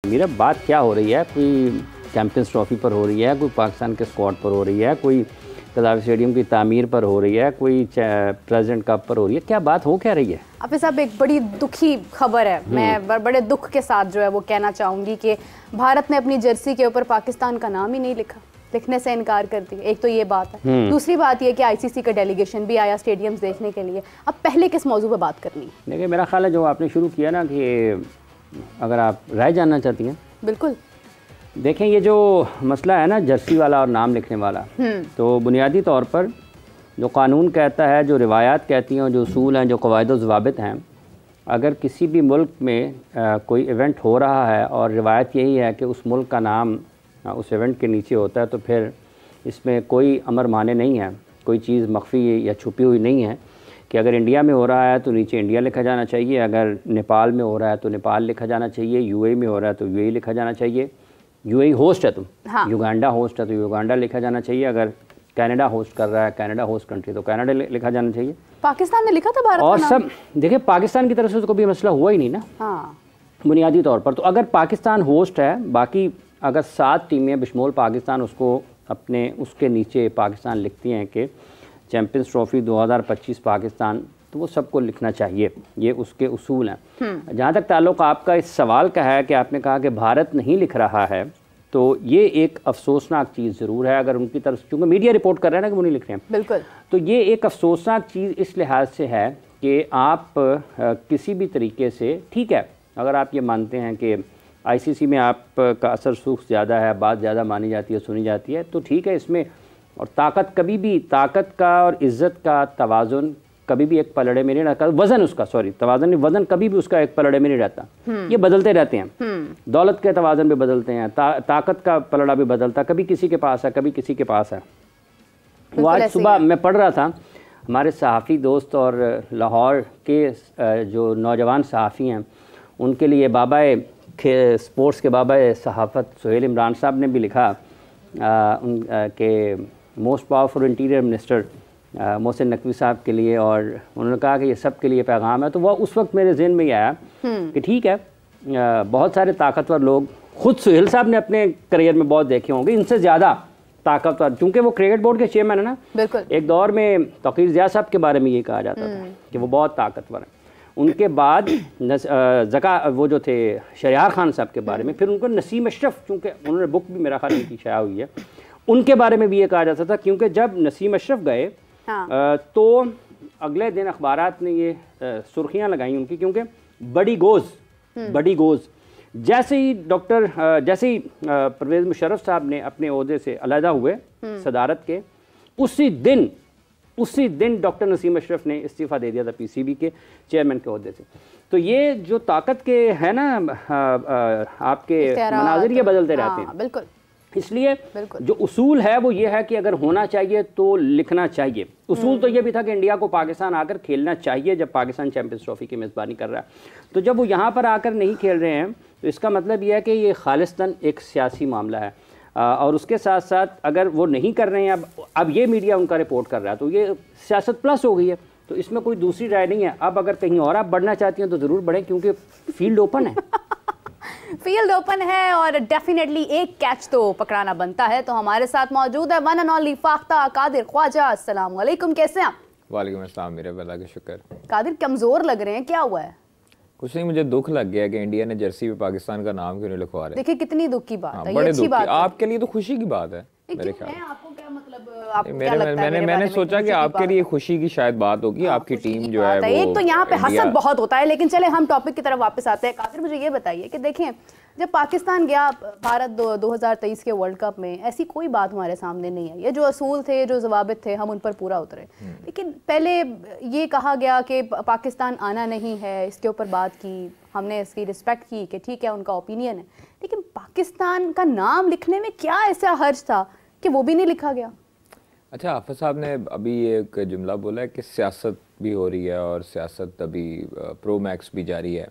मेरा बात क्या हो रही है, कोई चैम्पियंस ट्रॉफी पर हो रही है, कोई पाकिस्तान के स्क्वाड पर हो रही है, कोई कज़ाफ स्टेडियम की तामीर पर हो रही है, कोई प्रेसिडेंट कप पर हो रही है, क्या बात हो क्या रही है? हाफिज़ साहब, एक बड़ी दुखी खबर है। मैं बड़े दुख के साथ जो है वो कहना चाहूँगी कि भारत ने अपनी जर्सी के ऊपर पाकिस्तान का नाम ही नहीं लिखा, लिखने से इनकार कर दिया। एक तो ये बात है। दूसरी बात ये कि आईसीसी का डेलीगेशन भी आया स्टेडियम्स देखने के लिए। अब पहले किस मौजू पर बात करनी है? देखिए, मेरा ख्याल है जो आपने शुरू किया ना कि अगर आप राय जानना चाहती हैं, बिल्कुल देखें ये जो मसला है ना जर्सी वाला और नाम लिखने वाला, तो बुनियादी तौर पर जो कानून कहता है, जो रिवायात कहती हैं, जो उसूल हैं, जो कवायद व ज़वाबित हैं, अगर किसी भी मुल्क में कोई इवेंट हो रहा है और रिवायत यही है कि उस मुल्क का नाम उस इवेंट के नीचे होता है, तो फिर इसमें कोई अमर माने नहीं है, कोई चीज़ मख्फी या छुपी हुई नहीं है कि अगर इंडिया में हो रहा है तो नीचे इंडिया लिखा जाना चाहिए, अगर नेपाल में हो रहा है तो नेपाल लिखा जाना चाहिए, यूएई में हो रहा है तो यूएई लिखा जाना चाहिए, यूएई होस्ट है तो युगांडा होस्ट है तो युगांडा लिखा जाना चाहिए, अगर कनाडा होस्ट कर रहा है, कनाडा होस्ट कंट्री तो कनाडा लिखा जाना चाहिए। पाकिस्तान ने लिखा था भारत और का सब देखिए, पाकिस्तान की तरफ से तो कोई मसला हुआ ही नहीं ना। बुनियादी तौर पर तो अगर पाकिस्तान होस्ट है, बाकी अगर 7 टीमें बशमूल पाकिस्तान उसको अपने उसके नीचे पाकिस्तान लिखती हैं कि चैम्पियंस ट्रॉफी 2025 पाकिस्तान, तो वो सबको लिखना चाहिए, ये उसके उसूल हैं। जहाँ तक ताल्लुक़ आपका इस सवाल का है कि आपने कहा कि भारत नहीं लिख रहा है, तो ये एक अफसोसनाक चीज़ ज़रूर है। अगर उनकी तरफ क्योंकि मीडिया रिपोर्ट कर रहे हैं ना कि वो नहीं लिख रहे हैं, बिल्कुल, तो ये एक अफसोसनाक चीज़ इस लिहाज से है कि आप किसी भी तरीके से, ठीक है, अगर आप ये मानते हैं कि आईसीसी में आपका असर सूख ज़्यादा है, बात ज़्यादा मानी जाती है, सुनी जाती है, तो ठीक है, इसमें और ताकत कभी भी, ताकत का और इज़्ज़त का तवाज़ुन कभी भी एक पलड़े में नहीं रहता, वज़न उसका, सॉरी तवाज़ुन नहीं, वज़न कभी भी उसका एक पलड़े में नहीं रहता, ये बदलते रहते हैं। दौलत के तवाज़ुन भी बदलते हैं, ताकत का पलड़ा भी बदलता, कभी किसी के पास है, कभी किसी के पास है। वो आज सुबह मैं पढ़ रहा था, हमारे सहाफ़ी दोस्त और लाहौर के जो नौजवान सहाफ़ी हैं, उनके लिए बाबा स्पोर्ट्स के बाबा सहाफ़त सुहेल इमरान साहब ने भी लिखा कि most powerful interior minister Mohsin Naqvi साहब के लिए, और उन्होंने कहा कि ये सब के लिए पैगाम है। तो वह उस वक्त मेरे जहन में ही आया कि ठीक है, बहुत सारे ताकतवर लोग, खुद सुहेल साहब ने अपने करियर में बहुत देखे होंगे, इनसे ज़्यादा ताकतवर, क्योंकि वो क्रिकेट बोर्ड के चेयरमैन है ना, बिल्कुल। एक दौर में तौकीर ज़िया साहब के बारे में ये कहा जाता था कि वो बहुत ताकतवर हैं। उनके बाद वो जो थे शरियार खान साहब के बारे में, फिर उनको नसीम अशरफ, चूँकि उन्होंने बुक भी मेरा ख्याल उनकी शाया हुई है, उनके बारे में भी ये कहा जाता था, क्योंकि जब नसीम अशरफ गए तो अगले दिन अखबारात ने ये सुर्खियाँ लगाई उनकी, क्योंकि बड़ी गोज़ जैसे ही जैसे ही परवेज़ मुशर्रफ साहब ने अपने ओहदे से अलहदा हुए सदारत के, उसी दिन डॉक्टर नसीम अशरफ ने इस्तीफ़ा दे दिया था पीसीबी के चेयरमैन के ओहदे से। तो ये जो ताकत के है ना, आपके मनाजिर ये बदलते रहते हैं, बिल्कुल। इसलिए जो उसूल है वो ये है कि अगर होना चाहिए तो लिखना चाहिए। उसूल तो ये भी था कि इंडिया को पाकिस्तान आकर खेलना चाहिए जब पाकिस्तान चैम्पियंस ट्रॉफी की मेज़बानी कर रहा है। तो जब वो यहाँ पर आकर नहीं खेल रहे हैं, तो इसका मतलब ये है कि ये खालिस्तन एक सियासी मामला है। और उसके साथ साथ अगर वो नहीं कर रहे हैं, अब ये मीडिया उनका रिपोर्ट कर रहा है, तो ये सियासत प्लस हो गई है, तो इसमें कोई दूसरी राय नहीं है। अब अगर कहीं और आप बढ़ना चाहती हैं तो ज़रूर बढ़ें, क्योंकि फील्ड ओपन है। फील्ड ओपन है और डेफिनेटली एक कैच तो पकड़ाना बनता है। तो हमारे साथ मौजूद है one and only Fakhta Qadir Khawaja. अस्सलाम वालेकुम, कैसे हैं आप? वालेकुम अस्सलाम, मेरे अल्लाह का शुक्र। कादिर, कमज़ोर लग रहे हैं, क्या हुआ है? कुछ नहीं, मुझे दुख लग गया कि इंडिया ने जर्सी पे पाकिस्तान का नाम क्यों नहीं लिखवा रहे। देखिए कितनी दुख की बात है, बड़े अच्छी बात है। आपके लिए तो खुशी की बात है मेरे ख्याल में। आपको क्या मतलब, आपको क्या लगता है? मैंने सोचा कि आपके लिए खुशी की शायद बात होगी, आपकी टीम जो है वो, एक तो यहाँ पे हसद बहुत होता है। लेकिन चले हम टॉपिक की तरफ वापस आते हैं। कादिर, मुझे ये बताइए कि देखें, जब पाकिस्तान गया भारत 2023 के वर्ल्ड कप में, ऐसी कोई बात हमारे सामने नहीं है। ये जो असूल थे, जो ज़वाबित थे, हम उन पर पूरा उतरे। लेकिन पहले ये कहा गया कि पाकिस्तान आना नहीं है, इसके ऊपर बात की, हमने इसकी रिस्पेक्ट की कि ठीक है, उनका ओपिनियन है। लेकिन पाकिस्तान का नाम लिखने में क्या ऐसा हर्ज था कि वो भी नहीं लिखा गया? अच्छा, हाफिज़ साहब ने अभी एक जुमला बोला है कि सियासत भी हो रही है और सियासत अभी प्रो मैक्स भी जारी है।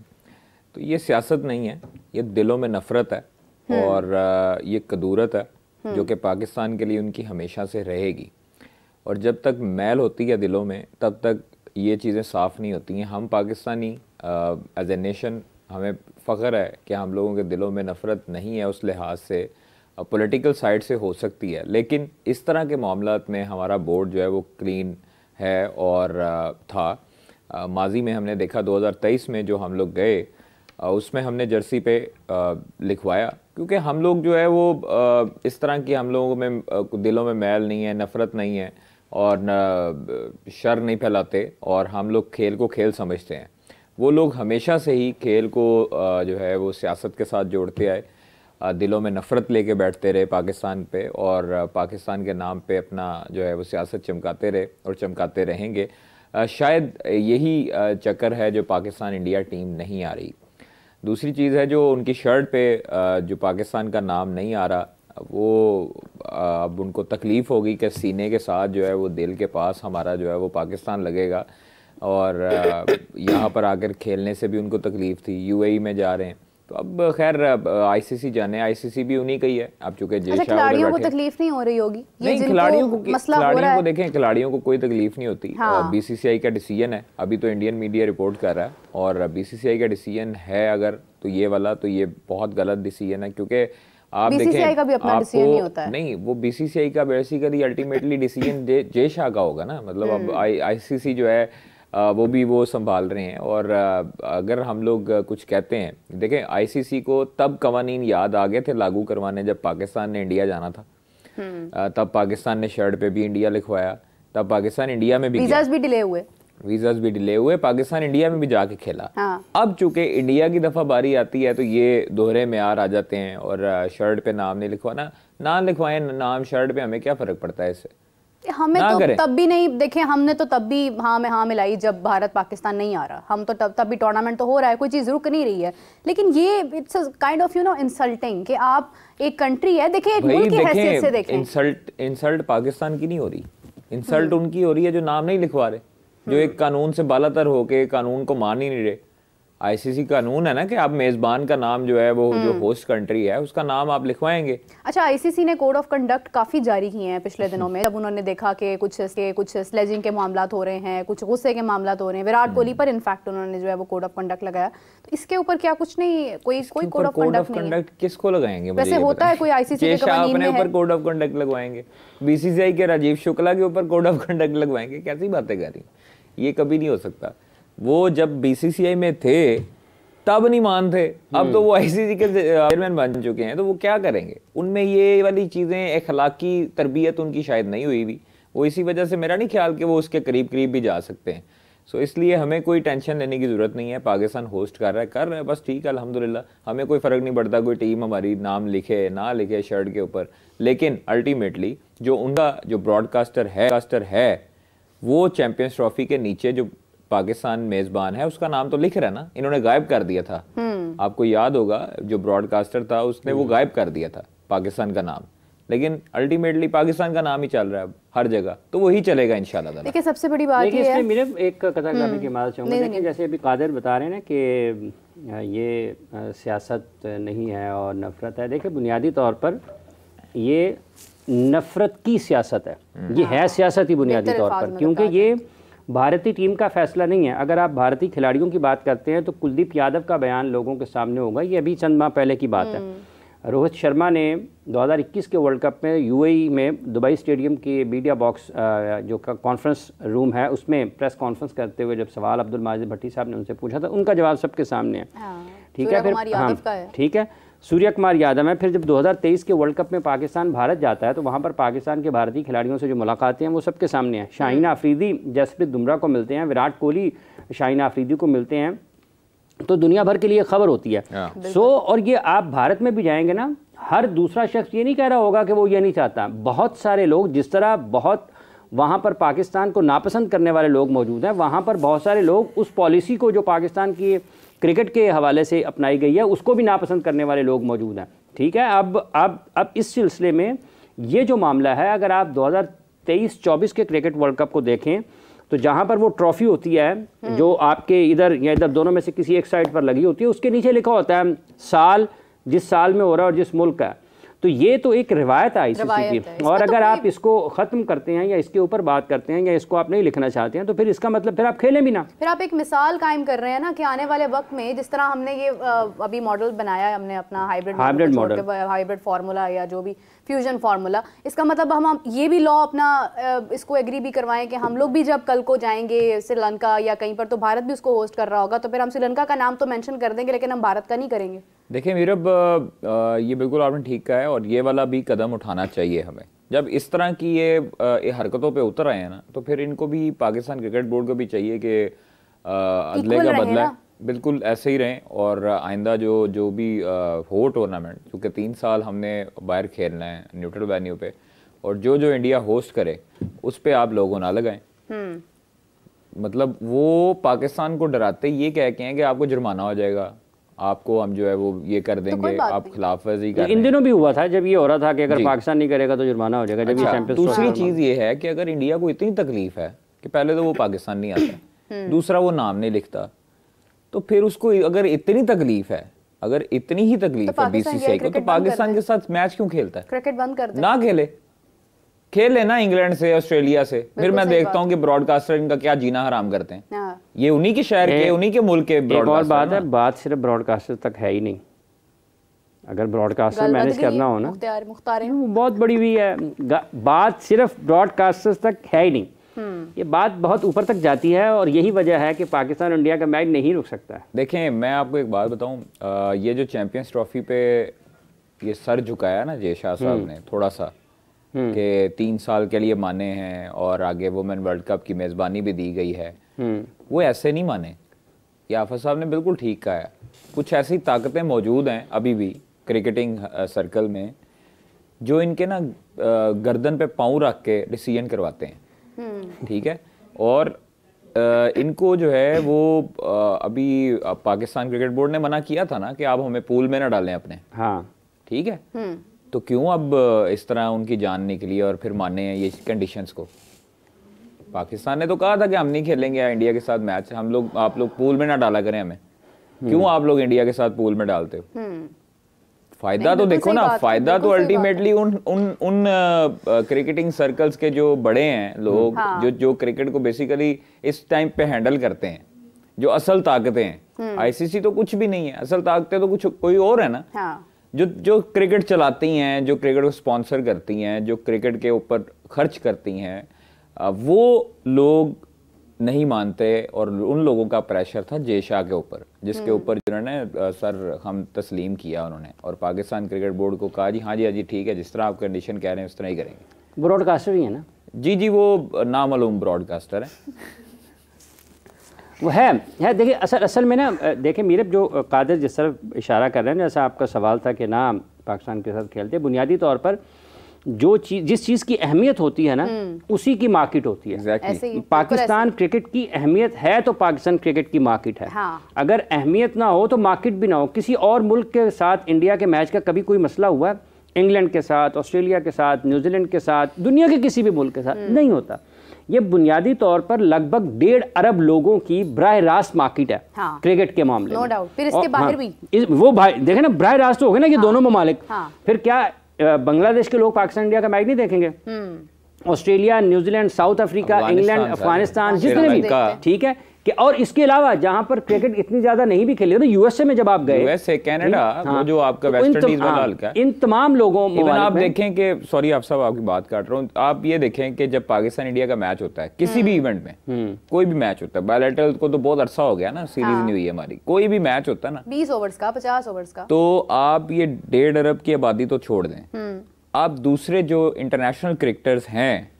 तो ये सियासत नहीं है, ये दिलों में नफ़रत है और ये कदूरत है जो कि पाकिस्तान के लिए उनकी हमेशा से रहेगी। और जब तक मैल होती है दिलों में, तब तक ये चीज़ें साफ़ नहीं होती हैं। हम पाकिस्तानी एज ए नेशन हमें फ़ख्र है कि हम लोगों के दिलों में नफ़रत नहीं है उस लिहाज से, पॉलिटिकल साइड से हो सकती है, लेकिन इस तरह के मामलात में हमारा बोर्ड जो है वो क्लीन है और था। माजी में हमने देखा 2023 में जो हम लोग गए उसमें हमने जर्सी पे लिखवाया, क्योंकि हम लोग जो है वो इस तरह की, हम लोगों में दिलों में मैल नहीं है, नफ़रत नहीं है और न शर नहीं फैलाते, और हम लोग खेल को खेल समझते हैं। वो लोग हमेशा से ही खेल को जो है वो सियासत के साथ जोड़ते आए, दिलों में नफ़रत लेके बैठते रहे पाकिस्तान पे, और पाकिस्तान के नाम पे अपना जो है वो सियासत चमकाते रहे और चमकाते रहेंगे। शायद यही चक्कर है जो पाकिस्तान इंडिया टीम नहीं आ रही। दूसरी चीज़ है जो उनकी शर्ट पे जो पाकिस्तान का नाम नहीं आ रहा, वो अब उनको तकलीफ़ होगी कि सीने के साथ जो है वो दिल के पास हमारा जो है वो पाकिस्तान लगेगा, और यहाँ पर आकर खेलने से भी उनको तकलीफ़ थी। यूएई में जा रहे हैं, तो अब खैर आईसीसी जाने, आईसीसी भी उन्हीं का ही है। अब चूंकि खिलाड़ियों को तकलीफ नहीं हो रही होगी, नहीं खिलाड़ियों को देखें, खिलाड़ियों को कोई तकलीफ नहीं होती। हाँ। बीसीसीआई का डिसीजन है, अभी तो इंडियन मीडिया रिपोर्ट कर रहा है, और बीसीसीआई का डिसीजन है अगर तो ये वाला, तो ये बहुत गलत डिसीजन है, क्योंकि आप देखें का भी अपना डिसीजन नहीं होता है। नहीं, वो बीसीसीआई का बेसिकली अल्टीमेटली डिसीजन जे शाह का होगा ना, मतलब अब आईसीसी जो है वो संभाल रहे हैं। और अगर हम लोग कुछ कहते हैं, देखें आईसीसी को तब कवानीन याद आ गए थे लागू करवाने जब पाकिस्तान ने इंडिया जाना था, तब पाकिस्तान ने शर्ट पे भी इंडिया लिखवाया, तब पाकिस्तान इंडिया में भी वीज़ास भी डिले हुए, पाकिस्तान इंडिया में भी जाके खेला। हाँ। अब चूंकि इंडिया की दफा बारी आती है तो ये दोहरे मेयार आ जाते हैं, और शर्ट पे नाम नहीं लिखवाना, ना लिखवाएं नाम शर्ट पे, हमें क्या फर्क पड़ता है इससे। हमें तो तब भी नहीं, देखें हमने तो तब भी हाँ में हाँ मिलाई जब भारत पाकिस्तान नहीं आ रहा, हम तो तब भी टूर्नामेंट तो हो रहा है, कोई चीज़ रुक नहीं रही है। लेकिन ये इट्स काइंड ऑफ इंसल्टिंग कि आप एक कंट्री है, देखिए एक मुल्क की हैसियत से देखें। इंसल्ट पाकिस्तान की नहीं हो रही, इंसल्ट उनकी हो रही है जो नाम नहीं लिखवा रहे, जो एक कानून से बालातर होके कानून को मान ही नहीं रहे। आईसीसी कानून है ना कि आप मेजबान का नाम जो है वो जो होस्ट कंट्री है उसका नाम आप लिखवाएंगे। अच्छा, आईसीसी ने कोड ऑफ कंडक्ट काफी जारी किए हैं पिछले दिनों में, जब उन्होंने देखा कि कुछ स्लेजिंग के मामलात हो रहे हैं, कुछ गुस्से के मामलात हो रहे हैं, विराट कोहली पर इनफैक्ट उन्होंने जो है वो कोड ऑफ कंडक्ट लगाया। तो इसके ऊपर क्या कुछ नहीं, कोई कोड ऑफ कंडक्ट किसको लगाएंगे? वैसे होता है कोई आईसीसी के कवानीन में ऊपर कोड ऑफ कंडक्ट लगवाएंगे, बीसीसीआई के राजीव शुक्ला के ऊपर कोड ऑफ कंडक्ट लगवाएंगे? कैसी बातें कर रही, ये कभी नहीं हो सकता। वो जब बीसीसीआई में थे तब नहीं मान थे, अब तो वो आईसीसी के चेयरमैन बन चुके हैं, तो वो क्या करेंगे? उनमें ये वाली चीज़ें, अखलाकी तरबियत उनकी शायद नहीं हुई भी, वो इसी वजह से मेरा नहीं ख्याल कि वो उसके करीब भी जा सकते हैं। सो इसलिए हमें कोई टेंशन लेने की ज़रूरत नहीं है। पाकिस्तान होस्ट कर रहा है बस ठीक है, अल्हम्दुलिल्लाह, हमें कोई फ़र्क नहीं पड़ता कोई टीम हमारी नाम लिखे ना लिखे शर्ट के ऊपर। लेकिन अल्टीमेटली जो उनका जो ब्रॉडकास्टर है वो चैंपियंस ट्रॉफी के नीचे जो पाकिस्तान मेजबान है उसका नाम तो लिख रहा है ना, इन्होंने गायब कर दिया था। आपको याद होगा जो ब्रॉडकास्टर था उसने वो गायब कर दिया था पाकिस्तान का नाम, लेकिन अल्टीमेटली पाकिस्तान का नाम ही चल रहा है हर जगह, तो वही चलेगा इंशाल्लाह। देखिए सबसे बड़ी बात ये है, मेरे एक कथा करने की बात चाहूँगा। देखिए जैसे अभी कादिर बता रहे हैं ना कि ये सियासत नहीं है और नफरत है, देखिए बुनियादी तौर पर ये नफरत की सियासत है, ये है सियासत ही बुनियादी तौर पर, क्योंकि ये भारतीय टीम का फैसला नहीं है। अगर आप भारतीय खिलाड़ियों की बात करते हैं तो कुलदीप यादव का बयान लोगों के सामने होगा, ये अभी चंद माह पहले की बात है। रोहित शर्मा ने 2021 के वर्ल्ड कप में यूएई में दुबई स्टेडियम की मीडिया बॉक्स जो कॉन्फ्रेंस रूम है उसमें प्रेस कॉन्फ्रेंस करते हुए जब सवाल अब्दुल माजिद भट्टी साहब ने उनसे पूछा था, उनका जवाब सबके सामने है। ठीक है, फिर हाँ ठीक है, सूर्य कुमार यादव है। फिर जब 2023 के वर्ल्ड कप में पाकिस्तान भारत जाता है तो वहाँ पर पाकिस्तान के भारतीय खिलाड़ियों से जो मुलाकातें हैं वो सबके सामने हैं। शाहीन आफरीदी जसप्रीत बुमराह को मिलते हैं, विराट कोहली शाहीन आफरीदी को मिलते हैं, तो दुनिया भर के लिए खबर होती है। और ये आप भारत में भी जाएंगे ना, हर दूसरा शख्स ये नहीं कह रहा होगा कि वो ये नहीं चाहता। बहुत सारे लोग, जिस तरह बहुत वहाँ पर पाकिस्तान को नापसंद करने वाले लोग मौजूद हैं, वहाँ पर बहुत सारे लोग उस पॉलिसी को जो पाकिस्तान की क्रिकेट के हवाले से अपनाई गई है उसको भी नापसंद करने वाले लोग मौजूद हैं। ठीक है, अब इस सिलसिले में ये जो मामला है, अगर आप 2023-24 के क्रिकेट वर्ल्ड कप को देखें तो जहाँ पर वो ट्रॉफी होती है जो आपके इधर या इधर दोनों में से किसी एक साइड पर लगी होती है, उसके नीचे लिखा होता है साल, जिस साल में हो रहा है और जिस मुल्क का है। तो ये तो एक रिवायत है आईसीसी की, और अगर आप इसको ख़त्म करते हैं या इसके ऊपर बात करते हैं या इसको आप नहीं लिखना चाहते हैं तो फिर इसका मतलब फिर आप खेलें भी ना। फिर आप एक मिसाल कायम कर रहे हैं ना कि आने वाले वक्त में जिस तरह हमने ये अभी मॉडल बनाया है, हमने अपना हाइब्रिड मॉडल, हाइब्रिड फार्मूला या जो भी फ्यूजन फार्मूला, इसका मतलब हम ये भी लॉ अपना इसको एग्री भी करवाएं कि हम लोग भी जब कल को जाएंगे श्रीलंका या कहीं पर तो भारत भी उसको होस्ट कर रहा होगा, तो फिर हम श्रीलंका का नाम तो मेंशन कर देंगे लेकिन हम भारत का नहीं करेंगे। देखिए मीरब, ये बिल्कुल आपने ठीक कहा है और ये वाला भी कदम उठाना चाहिए हमें। जब इस तरह की ये हरकतों पे उतर आए हैं ना, तो फिर इनको भी, पाकिस्तान क्रिकेट बोर्ड को भी चाहिए कि अदले का बदला बिल्कुल ऐसे ही रहें और आइंदा जो भी हो टूर्नामेंट, क्योंकि 3 साल हमने बाहर खेलना है न्यूट्रल वेन्यू पे, और जो इंडिया होस्ट करे उस पे आप लोगों ना लगाएं। मतलब वो पाकिस्तान को डराते ये कह के हैं कि आपको जुर्माना हो जाएगा, आपको हम जो है वो ये कर देंगे, तो आप खिलाफ वर्जी कर। इन दिनों भी हुआ था जब ये हो रहा था कि अगर पाकिस्तान नहीं करेगा तो जुर्माना हो जाएगा। जब ये चैंपियंस। दूसरी चीज ये है कि अगर इंडिया को इतनी तकलीफ है कि पहले तो वो पाकिस्तान नहीं आता, दूसरा वो नाम नहीं लिखता, तो फिर उसको अगर इतनी तकलीफ है, अगर इतनी ही तकलीफ है बीसीसीआई को, तो पाकिस्तान के साथ मैच क्यों खेलता है? क्रिकेट बंद कर दे, ना खेल लेना इंग्लैंड से, ऑस्ट्रेलिया से। फिर मैं देखता हूँ कि ब्रॉडकास्टर इनका क्या जीना हराम करते हैं। ये उन्हीं के शहर के, उन्हीं के मुल्क के ब्रॉडकास्टर। एक और बात है, बात सिर्फ ब्रॉडकास्टर तक है ही नहीं। अगर ब्रॉडकास्टर मैनेज करना हो ना, वो बहुत बड़ी हुई है, बात सिर्फ ब्रॉडकास्टर्स तक है ही नहीं। ये बात बहुत ऊपर तक जाती है और यही वजह है कि पाकिस्तान इंडिया का मैच नहीं रुक सकता है। देखें, मैं आपको एक बात बताऊं, ये जो चैंपियंस ट्रॉफी पे ये सर झुकाया ना जय शाह साहब ने थोड़ा सा, कि 3 साल के लिए माने हैं और आगे वुमेन वर्ल्ड कप की मेज़बानी भी दी गई है, वो ऐसे नहीं माने। ये आफत साहब ने बिल्कुल ठीक कहा है। कुछ ऐसी ताकतें मौजूद हैं अभी भी क्रिकेटिंग सर्कल में जो इनके ना गर्दन पे पाँव रख के डिसीजन करवाते हैं, ठीक है। और इनको जो है वो अभी पाकिस्तान क्रिकेट बोर्ड ने मना किया था ना कि आप हमें पूल में ना डालें अपने, हाँ ठीक है। तो क्यों अब इस तरह उनकी जान निकली और फिर माने हैं ये कंडीशंस को? पाकिस्तान ने तो कहा था कि हम नहीं खेलेंगे इंडिया के साथ मैच, हम लोग, आप लोग पूल में ना डाला करें हमें। क्यों आप लोग इंडिया के साथ पूल में डालते हो? फायदा तो देखो ना, फायदा तो अल्टीमेटली उन क्रिकेटिंग सर्कल्स के जो बड़े हैं लोग, जो क्रिकेट को बेसिकली इस टाइम पे हैंडल करते हैं, जो असल ताकतें हैं। आईसीसी तो कुछ भी नहीं है, असल ताकतें तो कुछ कोई और है ना। जो क्रिकेट चलाती हैं, जो क्रिकेट को स्पॉन्सर करती हैं, जो क्रिकेट के ऊपर खर्च करती हैं, वो लोग नहीं मानते। और उन लोगों का प्रेशर था जय शाह के ऊपर, जिसके ऊपर जिन्होंने सर हम तस्लीम किया उन्होंने, और पाकिस्तान क्रिकेट बोर्ड को कहा जी हाँ जी ठीक है, जिस तरह आप कंडीशन कह रहे हैं उस तरह ही करेंगे। ब्रॉडकास्टर ही है ना? जी वो नामालूम ब्रॉडकास्टर है। वो है देखिए, असल में ना, देखिए मेरे जो कादिर जिस तरह इशारा कर रहे हैं, जैसा आपका सवाल था कि ना पाकिस्तान के साथ खेलते, बुनियादी तौर पर जिस चीज़ की अहमियत होती है ना, उसी की मार्केट होती है। exactly. पाकिस्तान क्रिकेट की अहमियत है तो पाकिस्तान क्रिकेट की मार्केट है। अगर अहमियत ना हो तो मार्केट भी ना हो। किसी और मुल्क के साथ इंडिया के मैच का कभी कोई मसला हुआ? इंग्लैंड के साथ, ऑस्ट्रेलिया के साथ, न्यूजीलैंड के साथ, दुनिया के किसी भी मुल्क के साथ नहीं होता। ये बुनियादी तौर पर लगभग 1.5 अरब लोगों की बराह रास्त मार्केट है क्रिकेट के मामले में। No doubt. फिर इसके बाहर भी वो भाई देखे ना, बराह रास्त हो गए ना ये दोनों ममालिक। फिर क्या बांग्लादेश के लोग पाकिस्तान इंडिया का मैच नहीं देखेंगे? Australia, New Zealand, south Africa, England, Afghanistan, जितने भी, ठीक है कि, और इसके अलावा जहां पर क्रिकेट इतनी ज्यादा नहीं भी खेले, तो यूएसए में जब आप गए, यूएसए, कनाडा, वो जो आपका वेस्ट इंडीज वाला हल्का, इन तमाम लोगों में आप देखें कि, सॉरी आप सब आपकी बात काट रहा हूँ, आप ये देखें कि जब पाकिस्तान इंडिया का मैच होता है किसी भी इवेंट में, कोई भी मैच होता है, बायलैटरल को तो बहुत अरसा हो गया ना, सीरीज नहीं हुई हमारी, कोई भी मैच होता है ना 20 ओवर्स का, 50 ओवर्स का, तो आप ये 1.5 अरब की आबादी तो छोड़ दें, आप दूसरे जो इंटरनेशनल क्रिकेटर्स हैं,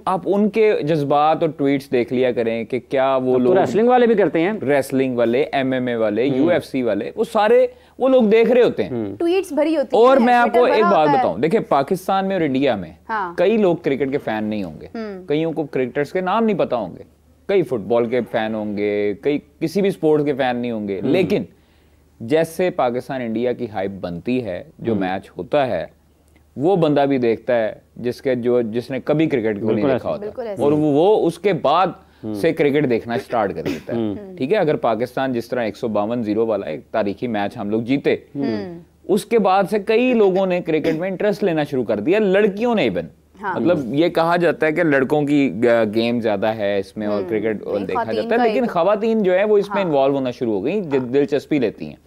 आप उनके जज्बात और ट्वीट्स देख लिया करें कि क्या वो लोग, रेसलिंग वाले भी करते हैं, रेसलिंग वाले, एमएमए वाले, यूएफसी वाले, वो सारे वो लोग देख रहे होते हैं, ट्वीट्स भरी होती है। और मैं आपको एक बात बताऊं, देखिए पाकिस्तान में और इंडिया में कई लोग क्रिकेट के फैन नहीं होंगे, कईयों को क्रिकेटर्स के नाम नहीं पता होंगे, कई फुटबॉल के फैन होंगे, कई किसी भी स्पोर्ट्स के फैन नहीं होंगे, लेकिन जैसे पाकिस्तान इंडिया की हाइप बनती है, जो मैच होता है, वो बंदा भी देखता है जिसने कभी क्रिकेट को नहीं देखा होता, और वो उसके बाद से क्रिकेट देखना स्टार्ट कर देता है। ठीक है, अगर पाकिस्तान जिस तरह 152-0 वाला एक तारीखी मैच हम लोग जीते, उसके बाद से कई लोगों ने क्रिकेट में इंटरेस्ट लेना शुरू कर दिया, लड़कियों ने इवन। हाँ। मतलब ये कहा जाता है कि लड़कों की गेम ज्यादा है इसमें और क्रिकेट देखा जाता है, लेकिन खवातीन जो है वो इसमें इन्वॉल्व होना शुरू हो गई, दिलचस्पी लेती हैं।